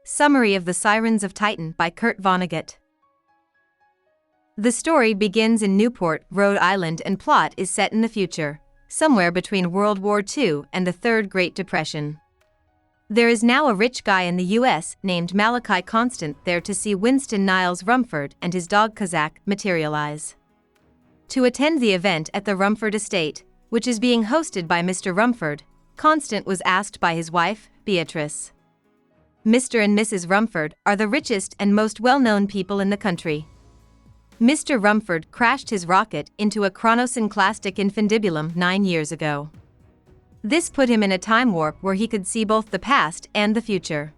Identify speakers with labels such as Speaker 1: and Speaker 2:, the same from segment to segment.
Speaker 1: Summary of the Sirens of Titan by Kurt Vonnegut. The story begins in Newport, Rhode Island, and plot is set in the future, somewhere between World War II and the Third Great Depression. There is now a rich guy in the US named Malachi Constant there to see Winston Niles Rumfoord and his dog Kazak materialize. To attend the event at the Rumfoord estate, which is being hosted by Mr. Rumfoord, Constant was asked by his wife, Beatrice. Mr. and Mrs. Rumfoord are the richest and most well-known people in the country. Mr. Rumfoord crashed his rocket into a chronosynclastic infundibulum 9 years ago. This put him in a time warp where he could see both the past and the future.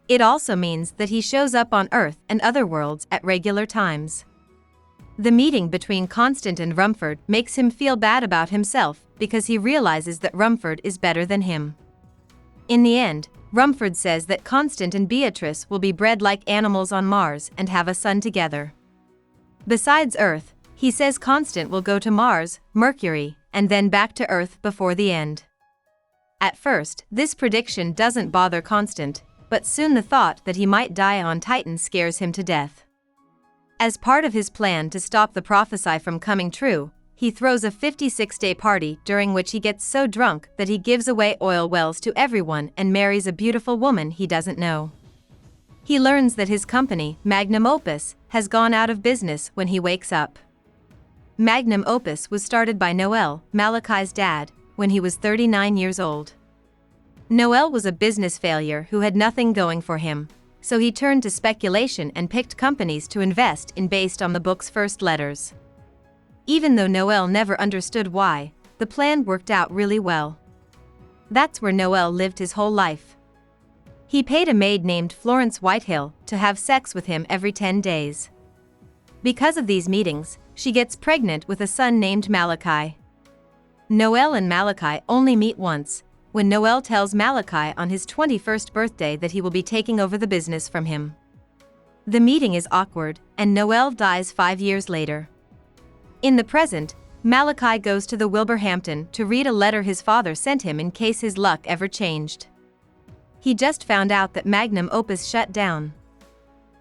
Speaker 1: It also means that he shows up on Earth and other worlds at regular times. The meeting between Constant and Rumfoord makes him feel bad about himself because he realizes that Rumfoord is better than him. In the end, Rumfoord says that Constant and Beatrice will be bred like animals on Mars and have a son together. Besides Earth, he says Constant will go to Mars, Mercury, and then back to Earth before the end. At first, this prediction doesn't bother Constant, but soon the thought that he might die on Titan scares him to death. As part of his plan to stop the prophecy from coming true, he throws a 56-day party during which he gets so drunk that he gives away oil wells to everyone and marries a beautiful woman he doesn't know. He learns that his company, Magnum Opus, has gone out of business when he wakes up. Magnum Opus was started by Noel, Malachi's dad, when he was 39 years old. Noel was a business failure who had nothing going for him, so he turned to speculation and picked companies to invest in based on the book's first letters. Even though Noel never understood why, the plan worked out really well. That's where Noel lived his whole life. He paid a maid named Florence Whitehill to have sex with him every 10 days. Because of these meetings, she gets pregnant with a son named Malachi. Noel and Malachi only meet once, when Noel tells Malachi on his 21st birthday that he will be taking over the business from him. The meeting is awkward, and Noel dies 5 years later. In the present, Malachi goes to the Wilberhampton to read a letter his father sent him in case his luck ever changed. He just found out that Magnum Opus shut down.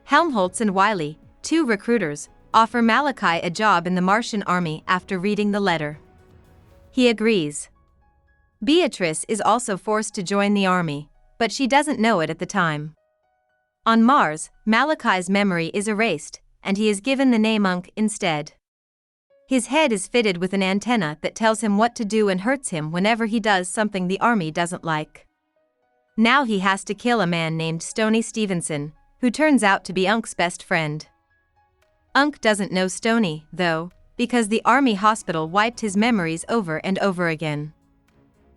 Speaker 1: Helmholtz and Wiley, 2 recruiters, offer Malachi a job in the Martian army after reading the letter. He agrees. Beatrice is also forced to join the army, but she doesn't know it at the time. On Mars, Malachi's memory is erased, and he is given the name Unk instead. His head is fitted with an antenna that tells him what to do and hurts him whenever he does something the army doesn't like. Now he has to kill a man named Stoney Stevenson, who turns out to be Unk's best friend. Unk doesn't know Stoney, though, because the army hospital wiped his memories over and over again.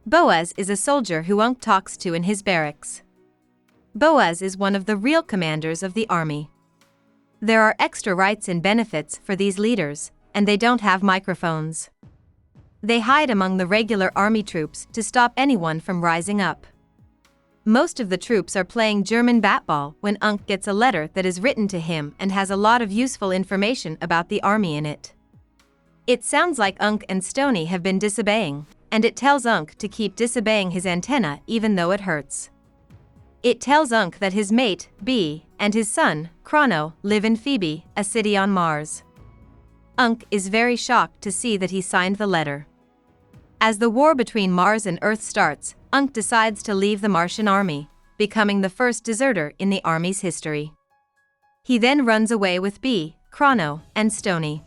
Speaker 1: Boaz is a soldier who Unk talks to in his barracks. Boaz is one of the real commanders of the army. There are extra rights and benefits for these leaders, and they don't have microphones. They hide among the regular army troops to stop anyone from rising up. Most of the troops are playing German bat-ball when Unk gets a letter that is written to him and has a lot of useful information about the army in it. It sounds like Unk and Stoney have been disobeying, and it tells Unk to keep disobeying his antenna even though it hurts. It tells Unk that his mate, B, and his son, Chrono, live in Phoebe, a city on Mars. Unk is very shocked to see that he signed the letter. As the war between Mars and Earth starts, Unk decides to leave the Martian army, becoming the first deserter in the army's history. He then runs away with B, Chrono, and Stoney.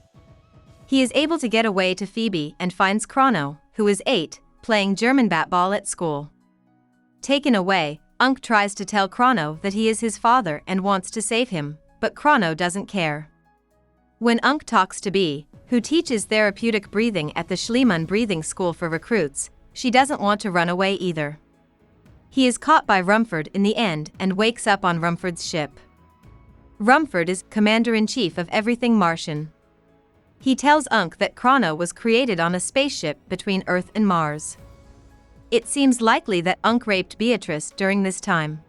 Speaker 1: He is able to get away to Phoebe and finds Chrono, who is 8, playing German bat-ball at school. Taken away, Unk tries to tell Chrono that he is his father and wants to save him, but Chrono doesn't care. When Unk talks to B, who teaches therapeutic breathing at the Schliemann Breathing School for recruits, she doesn't want to run away either. He is caught by Rumfoord in the end and wakes up on Rumfoord's ship. Rumfoord is commander-in-chief of everything Martian. He tells Unk that Chrono was created on a spaceship between Earth and Mars. It seems likely that Unk raped Beatrice during this time.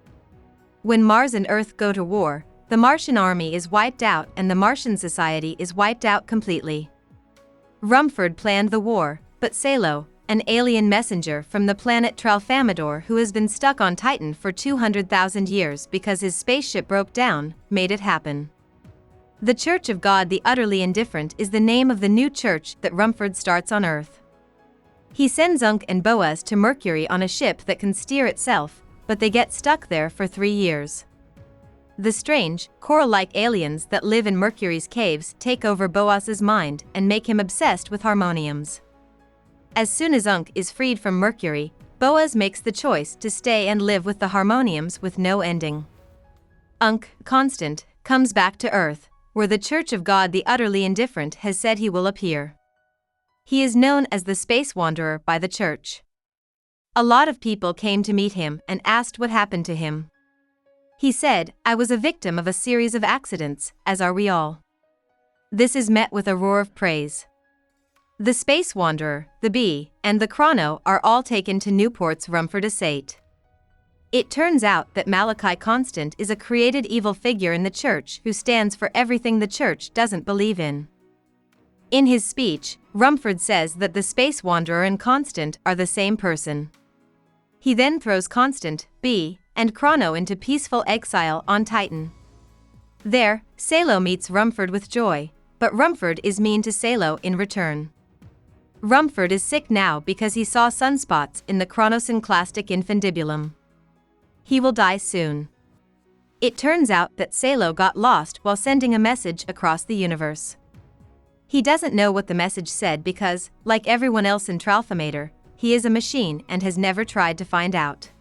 Speaker 1: When Mars and Earth go to war, the Martian army is wiped out and the Martian society is wiped out completely. Rumfoord planned the war, but Salo, an alien messenger from the planet Tralfamador who has been stuck on Titan for 200,000 years because his spaceship broke down, made it happen. The Church of God the Utterly Indifferent is the name of the new church that Rumfoord starts on Earth. He sends Unk and Boaz to Mercury on a ship that can steer itself, but they get stuck there for 3 years. The strange, coral-like aliens that live in Mercury's caves take over Boaz's mind and make him obsessed with harmoniums. As soon as Unk is freed from Mercury, Boaz makes the choice to stay and live with the harmoniums with no ending. Unk, Constant, comes back to Earth, where the Church of God the Utterly Indifferent has said he will appear. He is known as the Space Wanderer by the Church. A lot of people came to meet him and asked what happened to him. He said, "I was a victim of a series of accidents, as are we all." This is met with a roar of praise. The Space Wanderer, the Bee, and the Chrono are all taken to Newport's Rumfoord estate. It turns out that Malachi Constant is a created evil figure in the church who stands for everything the church doesn't believe in. In his speech, Rumfoord says that the Space Wanderer and Constant are the same person. He then throws Constant, Bee, and Chrono into peaceful exile on Titan. There, Salo meets Rumfoord with joy, but Rumfoord is mean to Salo in return. Rumfoord is sick now because he saw sunspots in the chronosynclastic infundibulum. He will die soon. It turns out that Salo got lost while sending a message across the universe. He doesn't know what the message said because, like everyone else in Tralfamador, he is a machine and has never tried to find out.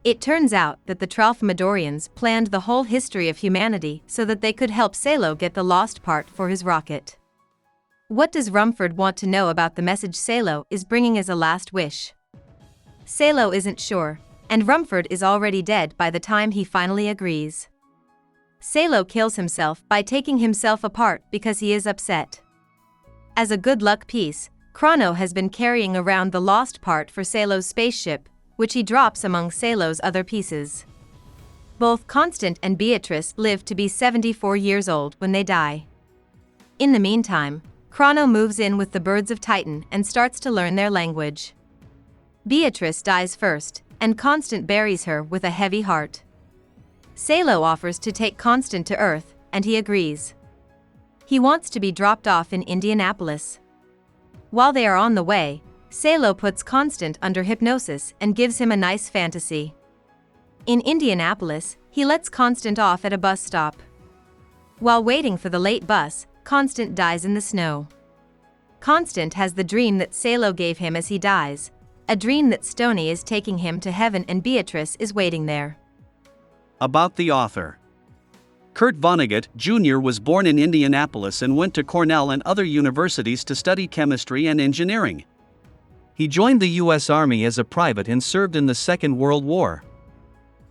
Speaker 1: It turns out that the Tralfamadorians planned the whole history of humanity so that they could help Salo get the lost part for his rocket. What does Rumfoord want to know about the message Salo is bringing as a last wish? Salo isn't sure, and Rumfoord is already dead by the time he finally agrees. Salo kills himself by taking himself apart because he is upset. As a good luck piece, Chrono has been carrying around the lost part for Salo's spaceship, which he drops among Salo's other pieces. Both Constant and Beatrice live to be 74 years old when they die. In the meantime, Chrono moves in with the birds of Titan and starts to learn their language. Beatrice dies first, and Constant buries her with a heavy heart. Salo offers to take Constant to Earth, and he agrees. He wants to be dropped off in Indianapolis. While they are on the way, Salo puts Constant under hypnosis and gives him a nice fantasy. In Indianapolis, he lets Constant off at a bus stop. While waiting for the late bus, Constant dies in the snow. Constant has the dream that Salo gave him as he dies, a dream that Stoney is taking him to heaven and Beatrice is waiting there.
Speaker 2: About the author. Kurt Vonnegut, Jr. was born in Indianapolis and went to Cornell and other universities to study chemistry and engineering. He joined the U.S. Army as a private and served in the Second World War.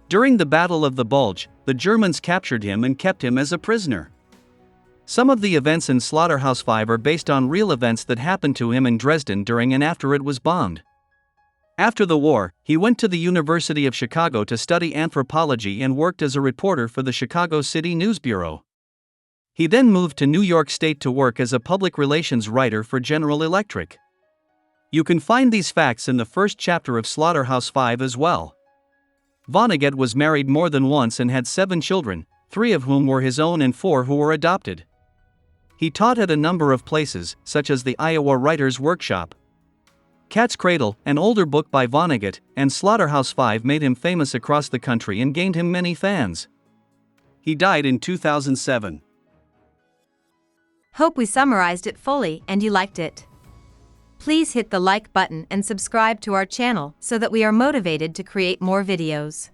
Speaker 2: During the Battle of the Bulge, the Germans captured him and kept him as a prisoner. Some of the events in Slaughterhouse-Five are based on real events that happened to him in Dresden during and after it was bombed. After the war, he went to the University of Chicago to study anthropology and worked as a reporter for the Chicago City News Bureau. He then moved to New York State to work as a public relations writer for General Electric. You can find these facts in the first chapter of Slaughterhouse-Five as well. Vonnegut was married more than once and had 7 children, 3 of whom were his own and 4 who were adopted. He taught at a number of places, such as the Iowa Writers' Workshop. Cat's Cradle, an older book by Vonnegut, and Slaughterhouse-Five made him famous across the country and gained him many fans. He died in 2007.
Speaker 1: Hope we summarized it fully and you liked it. Please hit the like button and subscribe to our channel so that we are motivated to create more videos.